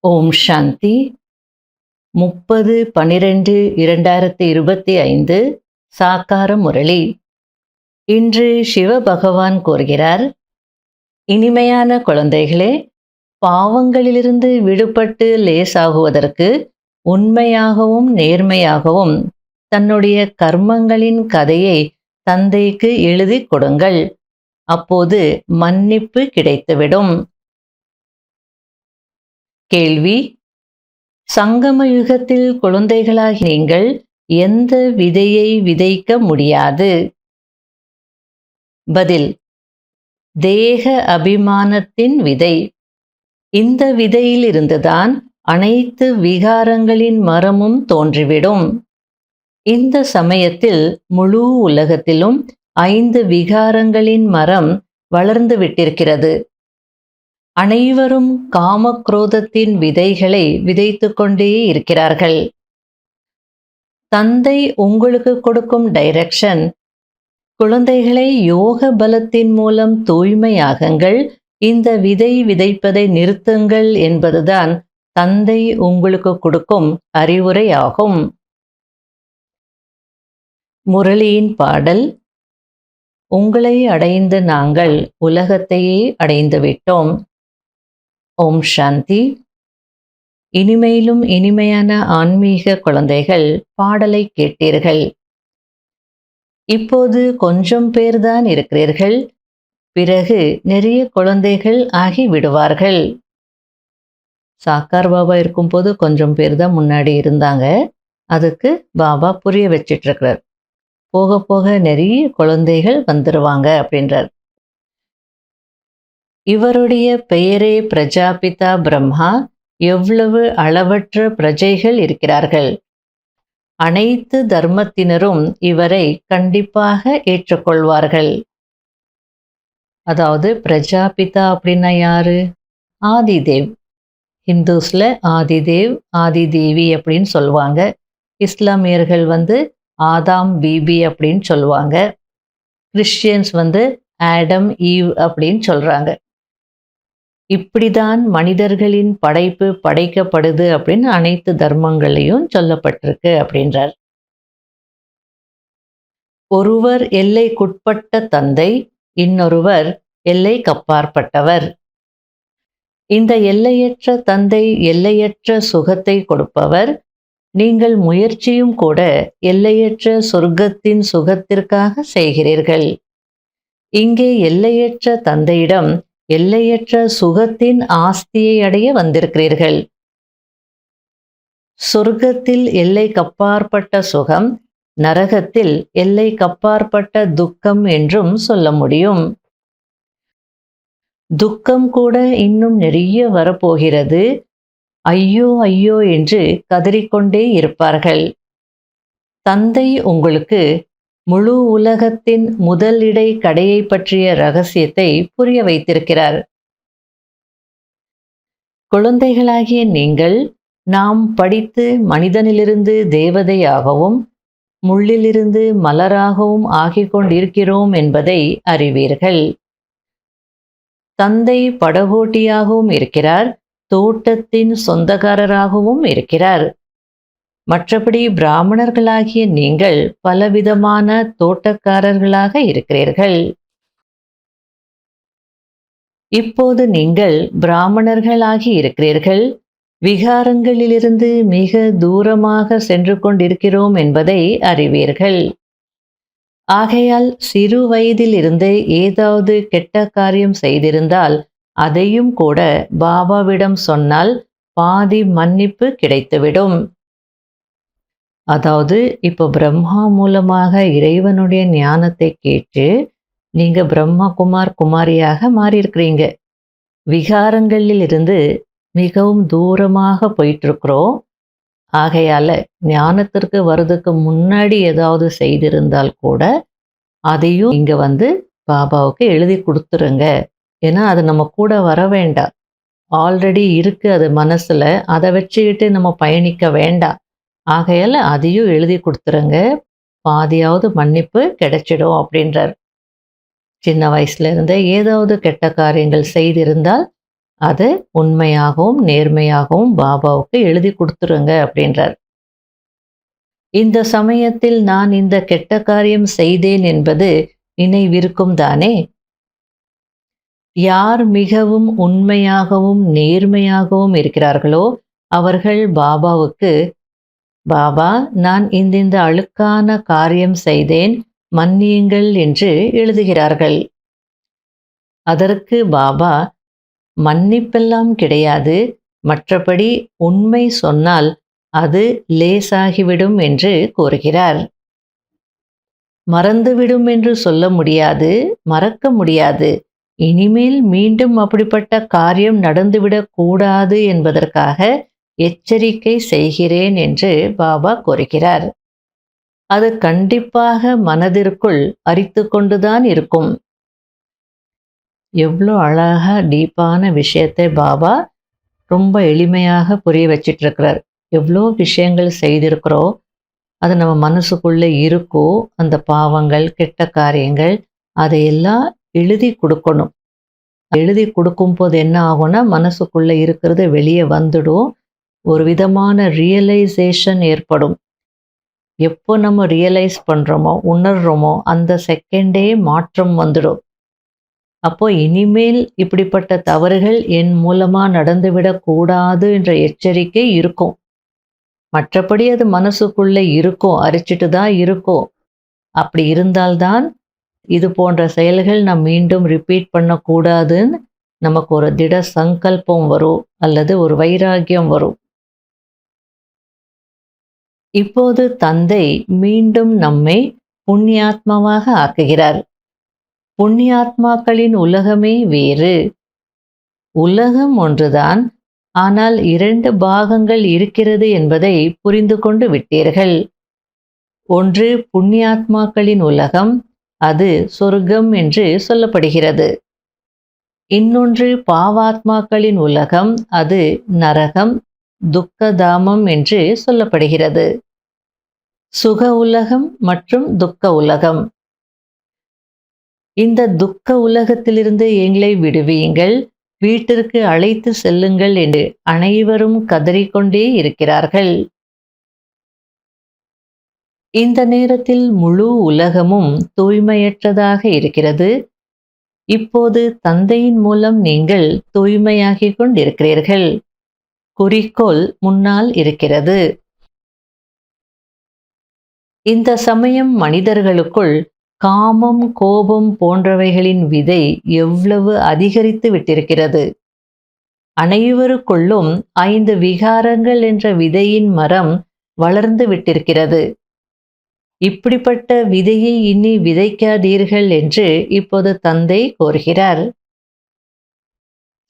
ஓம் சாந்தி 30/12/2025 சாக்கார முரளி. இன்று சிவபகவான் கூறுகிறார், இனிமையான குழந்தைகளே, பாவங்களிலிருந்து விடுபட்டு லேசாகுவதற்கு உண்மையாகவும் நேர்மையாகவும் தன்னுடைய கர்மங்களின் கதையை தந்தைக்கு எழுதிக் கொடுங்கள். அப்போது மன்னிப்பு கிடைத்துவிடும். கேள்வி: சங்கம யுகத்தில் குழந்தைகளாகி நீங்கள் எந்த விதையை விதைக்க முடியாது? பதில்: தேக அபிமானத்தின் விதை. இந்த விதையிலிருந்துதான் அனைத்து விகாரங்களின் மரமும் தோன்றிவிடும். இந்த சமயத்தில் முழு உலகத்திலும் 5 விகாரங்களின் மரம் வளர்ந்து விட்டிருக்கிறது. அனைவரும் காமக்ரோதத்தின் விதைகளை விதைத்து கொண்டே இருக்கிறார்கள். தந்தை உங்களுக்கு கொடுக்கும் டைரக்ஷன், குழந்தைகளை யோக பலத்தின் மூலம் தூய்மையாகுங்கள், இந்த விதை விதைப்பதை நிறுத்துங்கள் என்பதுதான் தந்தை உங்களுக்கு கொடுக்கும் அறிவுரையாகும். முரளியின் பாடல்: உங்களை அடைந்த நாங்கள் உலகத்தையே அடைந்துவிட்டோம். ஓம் சாந்தி. இனிமையிலும் இனிமையான ஆன்மீக குழந்தைகள், பாடலை கேட்டீர்கள். இப்போது கொஞ்சம் பேர்தான் இருக்கிறீர்கள். பிறகு நிறைய குழந்தைகள் ஆகி விடுவார்கள். சாக்கார் பாபா இருக்கும்போது கொஞ்சம் பேர் தான் முன்னாடி இருந்தாங்க. அதுக்கு பாபா புரிய வச்சிட்டு இருக்கிறார். போக போக நிறைய குழந்தைகள் வந்துருவாங்க அப்படின்றார். இவருடைய பெயரே பிரஜாபிதா பிரம்மா. எவ்வளவு அளவற்ற பிரஜைகள் இருக்கிறார்கள். அனைத்து தர்மத்தினரும் இவரை கண்டிப்பாக ஏற்றுக்கொள்வார்கள். அதாவது பிரஜாபிதா அப்படின்னா யாரு? ஆதிதேவ். ஹிந்துஸ்ல ஆதிதேவ், ஆதிதேவி அப்படின்னு சொல்லுவாங்க. இஸ்லாமியர்கள் ஆதாம் பீபி அப்படின்னு சொல்லுவாங்க. கிறிஸ்டியன்ஸ் ஆடம் ஈவ் அப்படின்னு சொல்றாங்க. இப்படிதான் மனிதர்களின் படைப்பு படைக்கப்படுது அப்படின்னு அனைத்து தர்மங்களையும் சொல்லப்பட்டிருக்கு அப்படின்றார். ஒருவர் எல்லைக்குட்பட்ட தந்தை, இன்னொருவர் எல்லைக்கப்பாற்பட்டவர். இந்த எல்லையற்ற தந்தை எல்லையற்ற சுகத்தை கொடுப்பவர். நீங்கள் முயற்சியும் கூட எல்லையற்ற சொர்க்கத்தின் சுகத்திற்காக செய்கிறீர்கள். இங்கே எல்லையற்ற தந்தையிடம் எல்லையற்ற சுகத்தின் ஆஸ்தியை அடைய வந்திருக்கிறீர்கள். சொர்க்கத்தில் எல்லைக்கப்பாற்பட்ட சுகம், நரகத்தில் எல்லைக்கப்பாற்பட்ட துக்கம் என்றும் சொல்ல முடியும். துக்கம் கூட இன்னும் நிறைய வரப்போகிறது. ஐயோ ஐயோ என்று கதறிக்கொண்டே இருப்பார்கள். தந்தை உங்களுக்கு முழு உலகத்தின் முதலிடை கடையை பற்றிய ரகசியத்தை புரிய வைத்திருக்கிறார். குழந்தைகளாகிய நீங்கள், நாம் படித்து மனிதனிலிருந்து தேவதையாகவும் முள்ளிலிருந்து மலராகவும் ஆகிக் கொண்டிருக்கிறோம் என்பதை அறிவீர்கள். தந்தை படகோட்டியாகவும் இருக்கிறார், தோட்டத்தின் சொந்தக்காரராகவும் இருக்கிறார். மற்றபடி பிராமணர்களாகிய நீங்கள் பலவிதமான தோட்டக்காரர்களாக இருக்கிறீர்கள். இப்போது நீங்கள் பிராமணர்களாகி இருக்கிறீர்கள். விகாரங்களிலிருந்து மிக தூரமாக சென்று கொண்டிருக்கிறோம் என்பதை அறிவீர்கள். ஆகையால் சிறு வயதிலிருந்தே ஏதாவது கெட்ட காரியம் செய்திருந்தால் அதையும் கூட பாபாவிடம் சொன்னால் பாதி மன்னிப்பு கிடைத்துவிடும். அதாவது இப்போ பிரம்மா மூலமாக இறைவனுடைய ஞானத்தை கேட்டு நீங்க பிரம்மகுமார் குமாரியாக மாறியிருக்கிறீங்க. விகாரங்களில் இருந்து மிகவும் தூரமாக போயிட்டு இருக்கிறோம். ஆகையால ஞானத்திற்கு வர்றதுக்கு முன்னாடி ஏதாவது செய்திருந்தால் கூட அதையும் இங்க பாபாவுக்கு எழுதி கொடுத்துருங்க. ஏன்னா அது நம்ம கூட வர வேண்டாம், ஆல்ரெடி இருக்கு அது மனசுல, அதை வச்சுக்கிட்டு நம்ம பயணிக்க வேண்டாம். ஆகையால அதையும் எழுதி கொடுத்துருங்க, பாதியாவது மன்னிப்பு கிடைச்சிடும் அப்படின்றார். சின்ன வயசுல இருந்தே ஏதாவது கெட்ட காரியங்கள் செய்திருந்தால் அதை உண்மையாகவும் நேர்மையாகவும் பாபாவுக்கு எழுதி கொடுத்துருங்க அப்படின்றார். இந்த சமயத்தில் நான் இந்த கெட்ட காரியம் செய்தேன் என்பது நினைவிருக்கும் தானே? யார் மிகவும் உண்மையாகவும் நேர்மையாகவும் இருக்கிறார்களோ அவர்கள் பாபாவுக்கு, பாபா, நான் இந்த அழுக்கான காரியம் செய்தேன், மன்னியுங்கள் என்று எழுதுகிறார்கள். அதற்கு பாபா, மன்னிப்பெல்லாம் கிடையாது, மற்றபடி உண்மை சொன்னால் அது லேசாகிவிடும் என்று கூறுகிறார். மறந்துவிடும் என்று சொல்ல முடியாது, மறக்க முடியாது. இனிமேல் மீண்டும் அப்படிப்பட்ட காரியம் நடந்துவிடக் கூடாது என்பதற்காக எச்சரிக்கை செய்கிறேன் என்று பாபா கூறுகிறார். அது கண்டிப்பாக மனதிற்குள் அரித்து கொண்டுதான் இருக்கும். எவ்வளோ அழகா டீப்பான விஷயத்தை பாபா ரொம்ப எளிமையாக புரிய வச்சிட்டு இருக்கிறார். எவ்வளோ விஷயங்கள் செய்திருக்கிறோம், அது நம்ம மனசுக்குள்ளே இருக்கோ, அந்த பாவங்கள் கெட்ட காரியங்கள் அதையெல்லாம் எழுதி கொடுக்கணும். எழுதி கொடுக்கும் போது என்ன ஆகும்னா மனசுக்குள்ளே இருக்கிறது வெளியே வந்துடும். ஒரு விதமான ரியலைசேஷன் ஏற்படும். எப்போ நம்ம ரியலைஸ் பண்ணுறோமோ உணர்றோமோ அந்த செகண்டே மாற்றம் வந்துடும். அப்போ இனிமேல் இப்படிப்பட்ட தவறுகள் என் மூலமாக நடந்துவிடக்கூடாது என்ற எச்சரிக்கை இருக்கும். மற்றபடி அது மனசுக்குள்ளே இருக்கும், அரிச்சிட்டு தான் இருக்கும். அப்படி இருந்தால்தான் இது போன்ற செயல்கள் நாம் மீண்டும் ரிப்பீட் பண்ணக்கூடாதுன்னு நமக்கு ஒரு திட சங்கல்பம் வரும், அல்லது ஒரு வைராக்கியம் வரும். இப்போது தந்தை மீண்டும் நம்மை புண்ணியாத்மாவாக ஆக்குகிறார். புண்ணியாத்மாக்களின் உலகமே வேறு. உலகம் ஒன்றுதான், ஆனால் 2 பாகங்கள் இருக்கிறது என்பதை புரிந்து கொண்டு விட்டீர்கள். ஒன்று புண்ணியாத்மாக்களின் உலகம், அது சொர்க்கம் என்று சொல்லப்படுகிறது. இன்னொன்று பாவாத்மாக்களின் உலகம், அது நரகம், துக்கதாமம் என்று சொல்லப்படுகிறது. சுக உலகம் மற்றும் துக்க உலகம். இந்த துக்க உலகத்திலிருந்து எங்களை விடுவியுங்கள், வீட்டிற்கு அழைத்து செல்லுங்கள் என்று அனைவரும் கதறிக்கொண்டே இருக்கிறார்கள். இந்த நேரத்தில் முழு உலகமும் தூய்மையற்றதாக இருக்கிறது. இப்போது தந்தையின் மூலம் நீங்கள் தூய்மையாகிக் கொண்டிருக்கிறீர்கள். குறிக்கோள் முன்னால் இருக்கிறது. இந்த சமயம் மனிதர்களுக்குள் காமம், கோபம் போன்றவைகளின் விதை எவ்வளவு அதிகரித்து விட்டிருக்கிறது. அனைவருக்குள்ளும் 5 விகாரங்கள் என்ற விதையின் மரம் வளர்ந்து விட்டிருக்கிறது. இப்படிப்பட்ட விதையை இனி விதைக்காதீர்கள் என்று இப்போது தந்தை கோருகிறார்.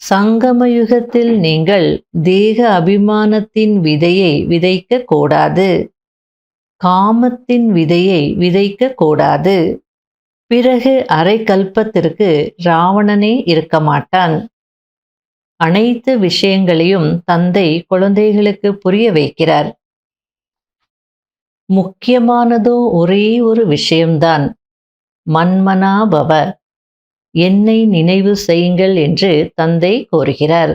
சங்கமயுகத்தில் நீங்கள் தேக அபிமானத்தின் விதையை விதைக்க கூடாது, காமத்தின் விதையை விதைக்க கூடாது. பிறகு அரை கல்பத்திற்கு ராவணனே இருக்க மாட்டான். அனைத்து விஷயங்களையும் தந்தை குழந்தைகளுக்கு புரிய வைக்கிறார். முக்கியமானதோ ஒரே ஒரு விஷயம்தான், மன்மனா பவ, என்னை நினைவு செய்யுங்கள் என்று தந்தை கோருகிறார்.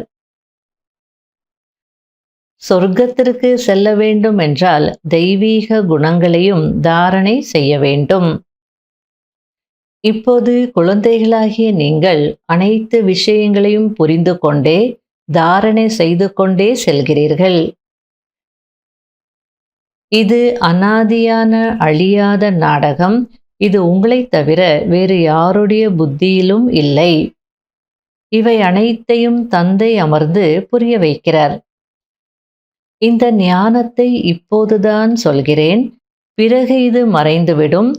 சொர்க்கத்திற்கு செல்ல வேண்டும் என்றால் தெய்வீக குணங்களையும் தாரணை செய்ய வேண்டும். இப்போது குழந்தைகளாகிய நீங்கள் அனைத்து விஷயங்களையும் புரிந்து கொண்டே தாரணை செய்து கொண்டே செல்கிறீர்கள். இது அனாதியான அழியாத நாடகம். இது உங்களைத் தவிர வேறு யாருடைய புத்தியிலும் இல்லை. இவை அனைத்தையும் தந்தை அமர்ந்து புரிய வைக்கிறார். இந்த ஞானத்தை இப்போதுதான் சொல்கிறேன், பிறகு இது மறைந்துவிடும்.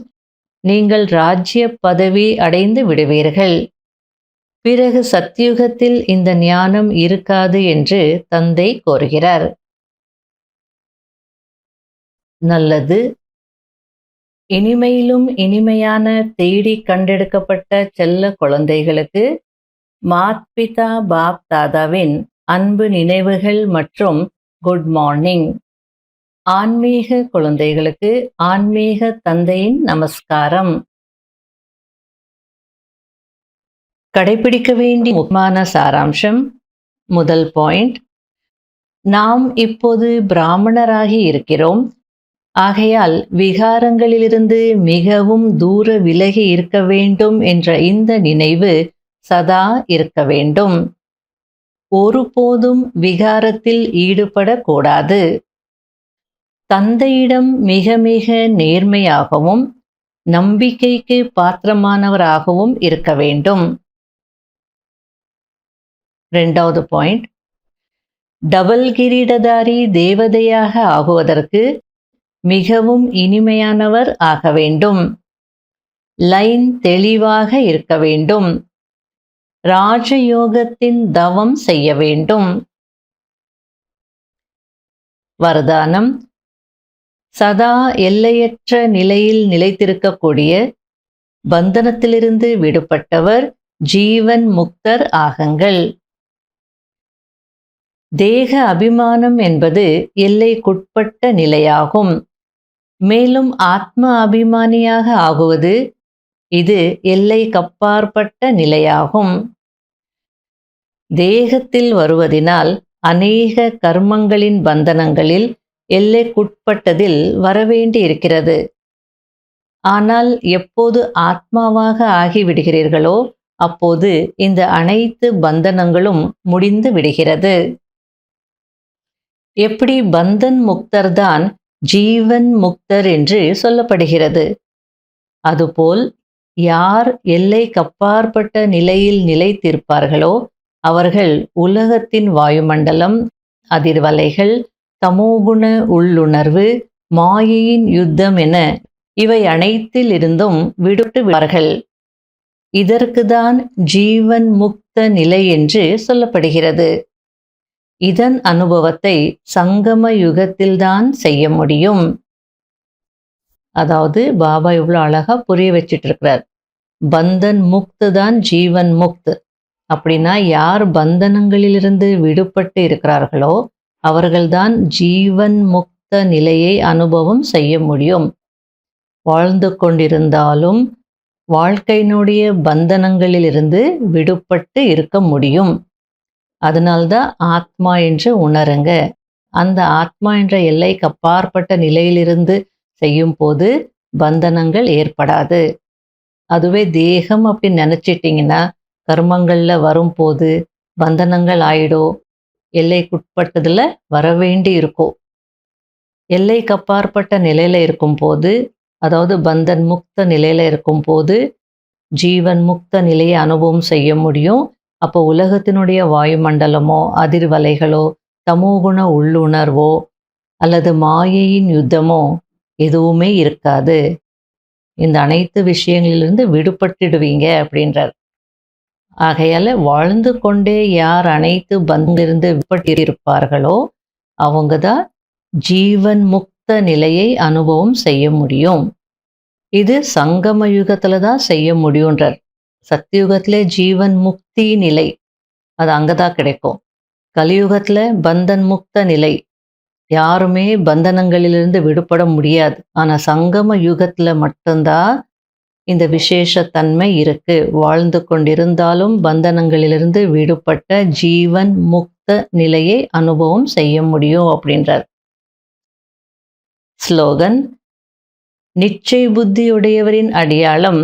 நீங்கள் ராஜ்ய பதவி அடைந்து விடுவீர்கள். பிறகு சத்யுகத்தில் இந்த ஞானம் இருக்காது என்று தந்தை கோருகிறார். நல்லது. இனிமையிலும் இனிமையான தேடி கண்டெடுக்கப்பட்ட செல்ல குழந்தைகளுக்கு மாத்பிதா பாப் தாதாவின் அன்பு நினைவுகள் மற்றும் குட் மார்னிங். ஆன்மீக குழந்தைகளுக்கு ஆன்மீக தந்தையின் நமஸ்காரம். கடைபிடிக்க வேண்டிய முக்கியமான சாராம்சம்: முதல் பாயிண்ட், நாம் இப்போது பிராமணராகி இருக்கிறோம். ஆகையால் விகாரங்களிலிருந்து மிகவும் தூர விலகி இருக்க வேண்டும் என்ற இந்த நினைவு சதா இருக்க வேண்டும். ஒருபோதும் விகாரத்தில் ஈடுபடக்கூடாது. தந்தையிடம் மிக மிக நேர்மையாகவும் நம்பிக்கைக்கு பாத்திரமானவராகவும் இருக்க வேண்டும். இரண்டாவது பாயிண்ட், டபுள் கிரீடதாரி தேவதையாக ஆகுவதற்கு மிகவும் இனிமையானவர் ஆக வேண்டும். லைன் தெளிவாக இருக்க வேண்டும். ராஜயோகத்தின் தவம் செய்ய வேண்டும். வரதானம், சதா எல்லையற்ற நிலையில் நிலைத்திருக்கக்கூடிய பந்தனத்திலிருந்து விடுபட்டவர் ஜீவன் முக்தர் ஆகுங்கள். தேக அபிமானம் என்பது எல்லைக்குட்பட்ட நிலையாகும். மேலும் ஆத்ம அபிமானியாக ஆகுவது இது எல்லைக்கப்பாற்பட்ட நிலையாகும். தேகத்தில் வருவதினால் அநேக கர்மங்களின் பந்தனங்களில் எல்லைக்குட்பட்டதில் வரவேண்டி இருக்கிறது. ஆனால் எப்போது ஆத்மாவாக ஆகிவிடுகிறீர்களோ அப்போது இந்த அனைத்து பந்தனங்களும் முடிந்து விடுகிறது. எப்படி பந்தன் முக்தர்தான் ஜீவன் முக்தர் என்று சொல்லப்படுகிறது, அதுபோல் யார் எல்லைக்கப்பாற்பட்ட நிலையில் நிலைத்திருப்பார்களோ அவர்கள் உலகத்தின் வாயுமண்டலம், அதிர்வலைகள், தமோகுண உள்ளுணர்வு, மாயையின் யுத்தம் என இவை அனைத்தில் இருந்தும் விடுபடுவார்கள். இதற்குதான் ஜீவன் முக்த நிலை என்று சொல்லப்படுகிறது. இதன் அனுபவத்தை சங்கம யுகத்தில்தான் செய்ய முடியும். அதாவது பாபா இவ்வளோ அழகா புரிய வச்சிட்டு இருக்கிறார். பந்தன் முக்து தான் ஜீவன் முக்து. அப்படின்னா யார் பந்தனங்களிலிருந்து விடுபட்டு இருக்கிறார்களோ அவர்கள்தான் ஜீவன் முக்த நிலையை அனுபவம் செய்ய முடியும். வாழ்ந்து கொண்டிருந்தாலும் வாழ்க்கையினுடைய பந்தனங்களிலிருந்து விடுபட்டு இருக்க முடியும். அதனால்தான் ஆத்மா என்று உணருங்க. அந்த ஆத்மா என்ற எல்லைக்கு அப்பாற்பட்ட நிலையிலிருந்து செய்யும் போது பந்தனங்கள் ஏற்படாது. அதுவே தேகம் அப்படின்னு நினைச்சிட்டிங்கன்னா கர்மங்கள்ல வரும்போது பந்தனங்கள் ஆயிடும். எல்லைக்குட்பட்டதுல வரவேண்டி இருக்கும். எல்லைக்கு அப்பாற்பட்ட நிலையில இருக்கும் போது, அதாவது பந்தன் முக்த நிலையில இருக்கும் போது ஜீவன் முக்த நிலையை அனுபவம் செய்ய முடியும். அப்போ உலகத்தினுடைய வாயுமண்டலமோ, அதிர்வலைகளோ, தமோகுண உள்ளுணர்வோ அல்லது மாயையின் யுத்தமோ எதுவுமே இருக்காது. இந்த அனைத்து விஷயங்களிலிருந்து விடுபட்டுடுவீங்க அப்படின்றார். ஆகையால வாழ்ந்து கொண்டே யார் அனைத்து பந்திலிருந்து விடுபட்டிருப்பார்களோ அவங்க தான் ஜீவன் முக்த நிலையை அனுபவம் செய்ய முடியும். இது சங்கம யுகத்துல தான் செய்ய முடியுன்றார். சத்தியுகத்திலே ஜீவன் முக்தி நிலை அது அங்கதான் கிடைக்கும். கலியுகத்துல பந்தன் முக்த நிலை, யாருமே பந்தனங்களிலிருந்து விடுபட முடியாது. ஆனா சங்கம யுகத்துல மட்டும்தான் இந்த விசேஷத்தன்மை இருக்கு. வாழ்ந்து கொண்டிருந்தாலும் பந்தனங்களிலிருந்து விடுபட்ட ஜீவன் முக்த நிலையை அனுபவம் செய்ய முடியும் அப்படின்றார். ஸ்லோகன், நிச்சய புத்தியுடையவரின் அடையாளம்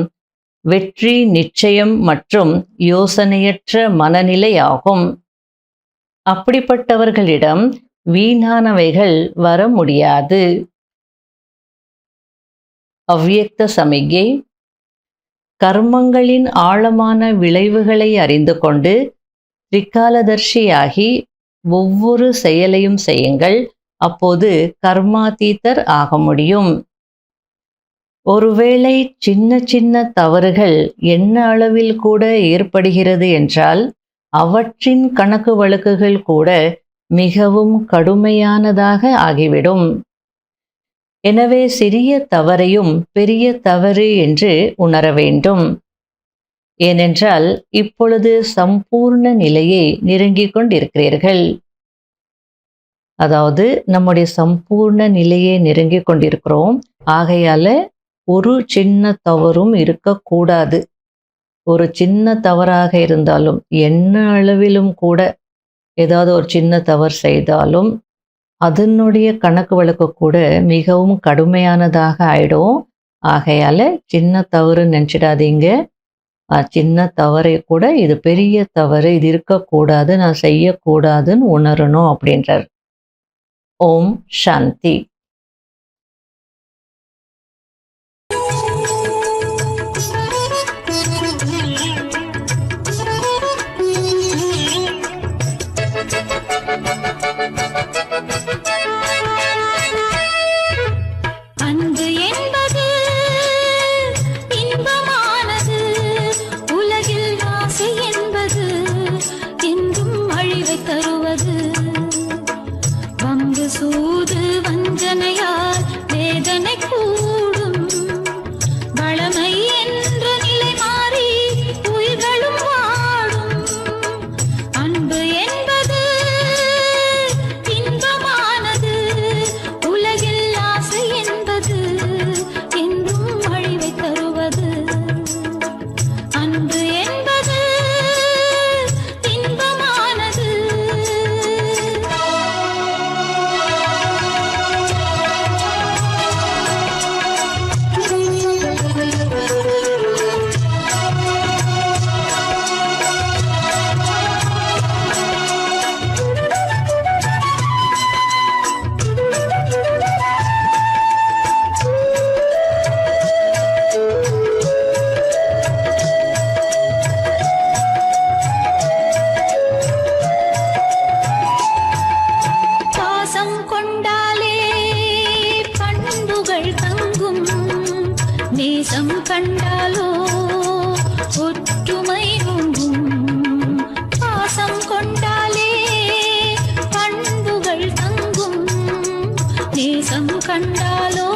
வெற்றி நிச்சயம் மற்றும் யோசனையற்ற மனநிலையாகும். அப்படிப்பட்டவர்களிடம் வீணானவைகள் வர முடியாது. அவ்வியக்த சமிகை, கர்மங்களின் ஆழமான விளைவுகளை அறிந்து கொண்டு திரிகாலதர்ஷியாகி ஒவ்வொரு செயலையும் செய்யுங்கள். அப்போது கர்மாதீதர் ஆக முடியும். ஒருவேளை சின்ன சின்ன தவறுகள் என்ன அளவில் கூட ஏற்படுகிறது என்றால் அவற்றின் கணக்கு வழக்குகள் கூட மிகவும் கடுமையானதாக ஆகிவிடும். எனவே சிறிய தவறையும் பெரிய தவறு என்று உணர வேண்டும். ஏனென்றால் இப்பொழுது சம்பூர்ண நிலையை நெருங்கிக் கொண்டிருக்கிறீர்கள். அதாவது நம்முடைய சம்பூர்ண நிலையை நெருங்கிக் கொண்டிருக்கிறோம். ஆகையால ஒரு சின்ன தவறும் இருக்கக்கூடாது. ஒரு சின்ன தவறாக இருந்தாலும் என்ன அளவிலும் கூட ஏதாவது ஒரு சின்ன தவறு செய்தாலும் அதனுடைய கணக்கு வழக்கு கூட மிகவும் கடுமையானதாக ஆயிடும். ஆகையால சின்ன தவறுன்னு நினச்சிடாதீங்க. சின்ன தவறை கூட இது பெரிய தவறு, இது இருக்கக்கூடாது, நான் செய்யக்கூடாதுன்னு உணரணும் அப்படின்றார். ஓம் சாந்தி. அன்பு என்பது இன்பமானது, உலகில் ஆசை என்பது என்றும் அழிவை தருவது. வம்பு சூது வஞ்சனையால் வேதனை கூடும், வளமை என்ற நிலை மாறி உயிர்களும் வாடும். அன்பு என்பது இன்பமானது, உலகில் ஆசை என்பது என்றும் அழிவை தருவது. அன்பு என்பது இன்பமானது. பாசம் கொண்டாலே பண்புகள் தங்கும், நேசம் கண்டாலோ ஒற்றுமை ஓங்கும். பாசம் கொண்டாலே பண்புகள் தங்கும், நேசம் கண்டாலோ